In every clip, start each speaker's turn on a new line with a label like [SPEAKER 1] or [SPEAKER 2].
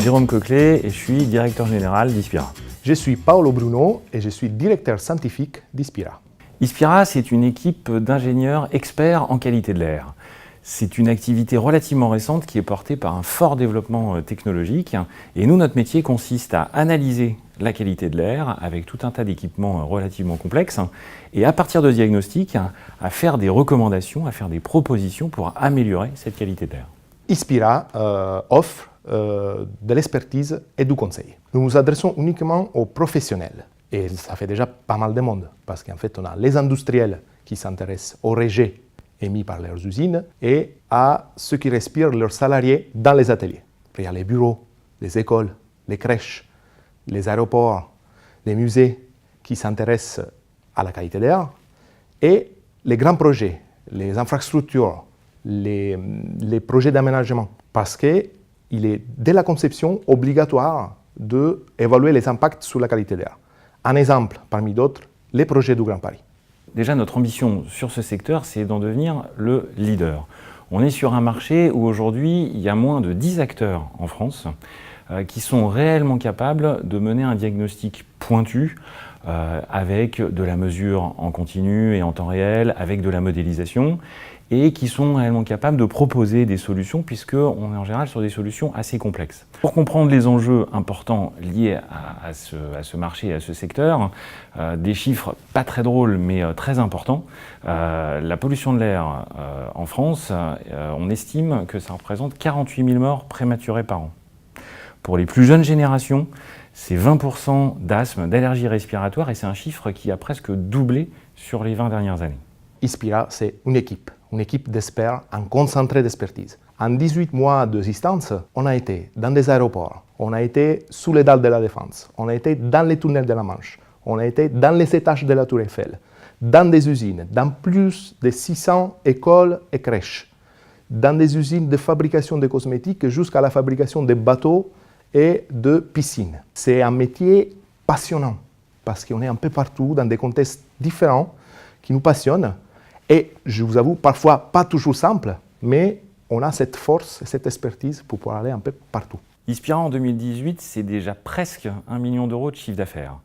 [SPEAKER 1] Jérôme Coquelet et je suis directeur général d'Ispira.
[SPEAKER 2] Je suis Paolo Bruno et je suis directeur scientifique d'Ispira.
[SPEAKER 1] Ispira, c'est une équipe d'ingénieurs experts en qualité de l'air. C'est une activité relativement récente qui est portée par un fort développement technologique. Et nous, notre métier consiste à analyser la qualité de l'air avec tout un tas d'équipements relativement complexes et à partir de diagnostics, à faire des recommandations, à faire des propositions pour améliorer cette qualité de l'air.
[SPEAKER 2] Ispira offre de l'expertise et du conseil. Nous nous adressons uniquement aux professionnels. Et ça fait déjà pas mal de monde, parce qu'en fait, on a les industriels qui s'intéressent aux rejets émis par leurs usines et à ceux qui respirent leurs salariés dans les ateliers. Il y a les bureaux, les écoles, les crèches, les aéroports, les musées qui s'intéressent à la qualité de l'air et les grands projets, les infrastructures, les projets d'aménagement. Parce qu'il est, dès la conception, obligatoire d'évaluer les impacts sur la qualité de l'air. Un exemple, parmi d'autres, les projets du Grand Paris.
[SPEAKER 1] Déjà, notre ambition sur ce secteur, c'est d'en devenir le leader. On est sur un marché où aujourd'hui, il y a moins de 10 acteurs en France qui sont réellement capables de mener un diagnostic pointu avec de la mesure en continu et en temps réel, avec de la modélisation, et qui sont réellement capables de proposer des solutions, puisqu'on est en général sur des solutions assez complexes. Pour comprendre les enjeux importants liés à ce marché et à ce secteur, des chiffres pas très drôles mais très importants. La pollution de l'air en France, on estime que ça représente 48 000 morts prématurées par an. Pour les plus jeunes générations, c'est 20% d'asthme, d'allergie respiratoire, et c'est un chiffre qui a presque doublé sur les 20 dernières années.
[SPEAKER 2] Ispira, c'est une équipe d'experts, un concentré d'expertise. En 18 mois d'existence, on a été dans des aéroports, on a été sous les dalles de la Défense, on a été dans les tunnels de la Manche, on a été dans les étages de la Tour Eiffel, dans des usines, dans plus de 600 écoles et crèches, dans des usines de fabrication de cosmétiques jusqu'à la fabrication de bateaux et de piscines. C'est un métier passionnant parce qu'on est un peu partout dans des contextes différents qui nous passionnent. Et je vous avoue, parfois pas toujours simple, mais on a cette force et cette expertise pour pouvoir aller un peu partout.
[SPEAKER 1] Ispira en 2018, c'est déjà presque 1 million d'euros de chiffre d'affaires.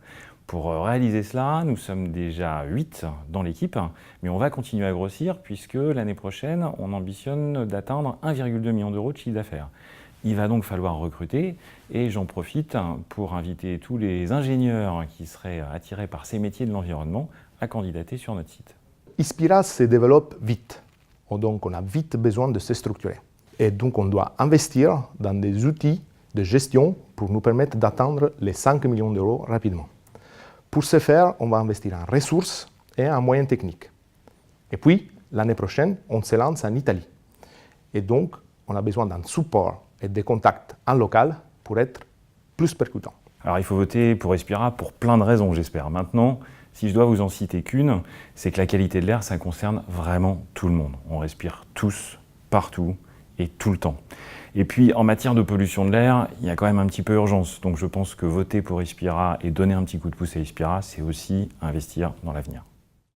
[SPEAKER 1] Pour réaliser cela, nous sommes déjà 8 dans l'équipe, mais on va continuer à grossir puisque l'année prochaine, on ambitionne d'atteindre 1,2 million d'euros de chiffre d'affaires. Il va donc falloir recruter et j'en profite pour inviter tous les ingénieurs qui seraient attirés par ces métiers de l'environnement à candidater sur notre site.
[SPEAKER 2] Ispira se développe vite, donc on a vite besoin de se structurer. Et donc on doit investir dans des outils de gestion pour nous permettre d'atteindre les 5 millions d'euros rapidement. Pour ce faire, on va investir en ressources et en moyens techniques. Et puis, l'année prochaine, on se lance en Italie. Et donc, on a besoin d'un support et des contacts en local pour être plus percutant.
[SPEAKER 1] Alors il faut voter pour Ispira pour plein de raisons, j'espère. Maintenant, si je dois vous en citer qu'une, c'est que la qualité de l'air, ça concerne vraiment tout le monde. On respire tous, partout et tout le temps. Et puis, en matière de pollution de l'air, il y a quand même un petit peu urgence. Donc je pense que voter pour Ispira et donner un petit coup de pouce à Ispira, c'est aussi investir dans l'avenir.